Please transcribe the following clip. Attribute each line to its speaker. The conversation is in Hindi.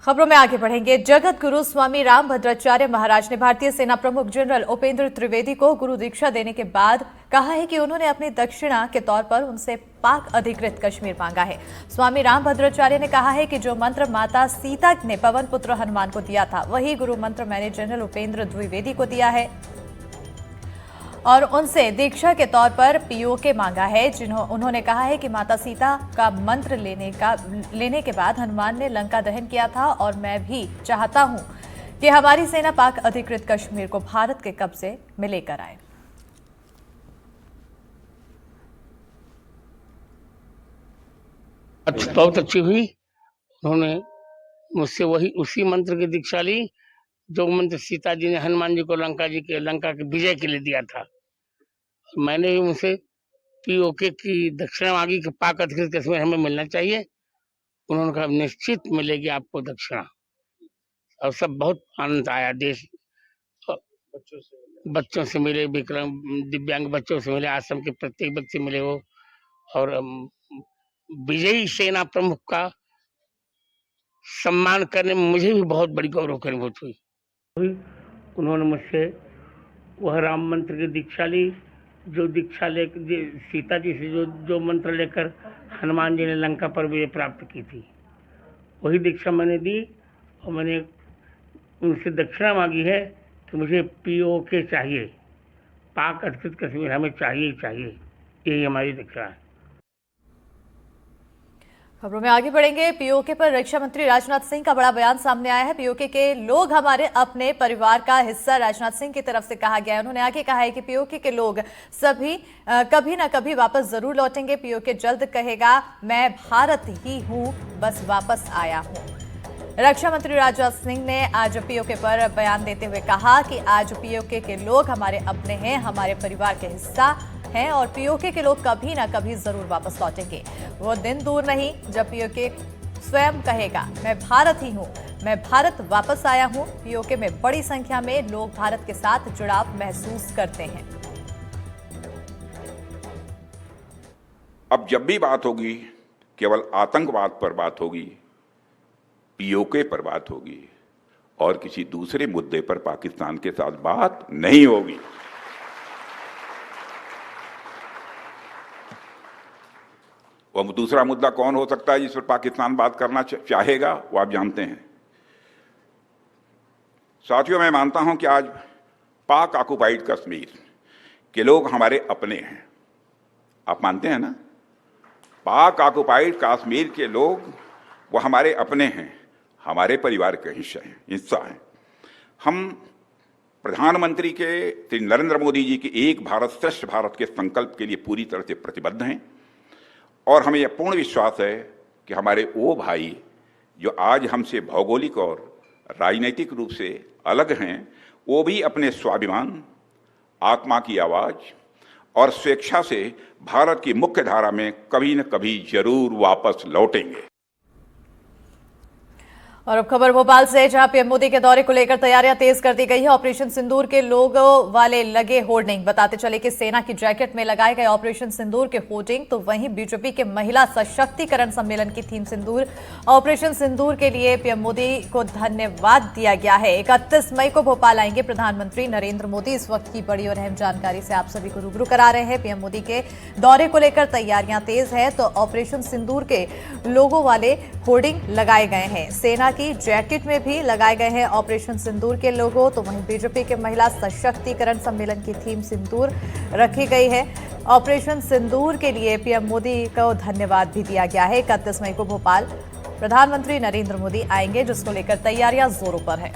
Speaker 1: खबरों में आगे बढ़ेंगे। जगत गुरु स्वामी रामभद्राचार्य महाराज ने भारतीय सेना प्रमुख जनरल उपेंद्र त्रिवेदी को गुरु दीक्षा देने के बाद कहा है कि उन्होंने अपनी दक्षिणा के तौर पर उनसे पाक अधिकृत कश्मीर मांगा है। स्वामी रामभद्राचार्य ने कहा है कि जो मंत्र माता सीता ने पवन पुत्र हनुमान को दिया था, वही गुरु मंत्र मैंने जनरल उपेंद्र द्विवेदी को दिया है और उनसे दीक्षा के तौर पर पीओके मांगा है। उन्होंने कहा है कि माता सीता का मंत्र लेने के बाद हनुमान ने लंका दहन किया था और मैं भी चाहता हूं कि हमारी सेना पाक अधिकृत कश्मीर को भारत के कब्जे में लेकर आए।
Speaker 2: बहुत अच्छी हुई। उन्होंने मुझसे वही उसी मंत्र की दीक्षा ली जो मंत्र सीता जी ने हनुमान जी को लंका के विजय के लिए दिया था। मैंने भी उनसे पीओके की दक्षिणा मांगी कि पाक अधिकृत कश्मीर हमें मिलना चाहिए। उन्होंने कहा निश्चित मिलेगी आपको दक्षिणा। और सब बहुत आनंद आया। देश बच्चों से मिले, विकलांग दिव्यांग बच्चों से मिले, आश्रम के प्रत्येक व्यक्ति मिले हो और विजयी सेना प्रमुख का सम्मान करने में मुझे भी बहुत बड़ी गौरव की अनुभूति हुई। उन्होंने मुझसे वह राम मंत्र की दीक्षा ली जो दीक्षा लेकर सीता जी से जो मंत्र लेकर हनुमान जी ने लंका पर विजय प्राप्त की थी, वही दीक्षा मैंने दी। और मैंने उनसे दक्षिणा मांगी है कि मुझे पीओके चाहिए, पाक अधिकृत कश्मीर हमें चाहिए चाहिए। यही हमारी दीक्षा है।
Speaker 1: खबरों में आगे बढ़ेंगे। पीओके पर रक्षा मंत्री राजनाथ सिंह का बड़ा बयान सामने आया है। पीओके के लोग हमारे अपने परिवार का हिस्सा, राजनाथ सिंह की तरफ से कहा गया है। उन्होंने आगे कहा है कि पीओके के लोग सभी कभी ना कभी वापस जरूर लौटेंगे। पीओके जल्द कहेगा मैं भारत ही हूं, बस वापस आया हूं। रक्षा मंत्री राजनाथ सिंह ने आज पीओके पर बयान देते हुए कहा कि आज पीओके के लोग हमारे अपने हैं, हमारे परिवार के हिस्सा हैं और पीओके के लोग कभी ना कभी जरूर वापस लौटेंगे। वो दिन दूर नहीं जब पीओके स्वयं कहेगा मैं भारत ही हूं, मैं भारत वापस आया हूं। पीओके में बड़ी संख्या में लोग भारत के साथ जुड़ाव महसूस करते हैं।
Speaker 3: अब जब भी बात होगी केवल आतंकवाद पर बात होगी, पीओके पर बात होगी और किसी दूसरे मुद्दे पर पाकिस्तान के साथ बात नहीं होगी। वह दूसरा मुद्दा कौन हो सकता है जिस पर पाकिस्तान बात करना चाहेगा, वो आप जानते हैं। साथियों, मैं मानता हूं कि आज पाक ऑक्युपाइड कश्मीर के लोग हमारे अपने हैं। आप मानते हैं ना? पाक ऑक्युपाइड कश्मीर के लोग वो हमारे अपने हैं, हमारे परिवार के हिस्सा हैं। हम प्रधानमंत्री के श्री नरेंद्र मोदी जी के एक भारत श्रेष्ठ भारत के संकल्प के लिए पूरी तरह से प्रतिबद्ध हैं और हमें यह पूर्ण विश्वास है कि हमारे वो भाई जो आज हमसे भौगोलिक और राजनीतिक रूप से अलग हैं, वो भी अपने स्वाभिमान, आत्मा की आवाज और स्वेच्छा से भारत की मुख्य धारा में कभी न कभी जरूर वापस लौटेंगे।
Speaker 1: और अब खबर भोपाल से, जहां पीएम मोदी के दौरे को लेकर तैयारियां तेज कर दी गई है। ऑपरेशन सिंदूर के लोगों वाले लगे होर्डिंग। बताते चले कि सेना की जैकेट में लगाए गए ऑपरेशन सिंदूर के होर्डिंग, तो वहीं बीजेपी के महिला सशक्तिकरण सम्मेलन की थीम सिंदूर। ऑपरेशन सिंदूर के लिए पीएम मोदी को धन्यवाद दिया गया है। 31 मई को भोपाल आएंगे प्रधानमंत्री नरेंद्र मोदी। इस वक्त की बड़ी और अहम जानकारी से आप सभी को रूबरू करा रहे हैं। पीएम मोदी के दौरे को लेकर तैयारियां तेज है, तो ऑपरेशन सिंदूर के लोगों वाले होर्डिंग लगाए गए हैं। सेना की जैकेट में भी लगाए गए हैं ऑपरेशन सिंदूर के लोगो, तो वहीं बीजेपी के महिला सशक्तिकरण सम्मेलन की थीम सिंदूर रखी गई है। ऑपरेशन सिंदूर के लिए पीएम मोदी को धन्यवाद भी दिया गया है। 31 मई को भोपाल प्रधानमंत्री नरेंद्र मोदी आएंगे, जिसको लेकर तैयारियां जोरों पर है।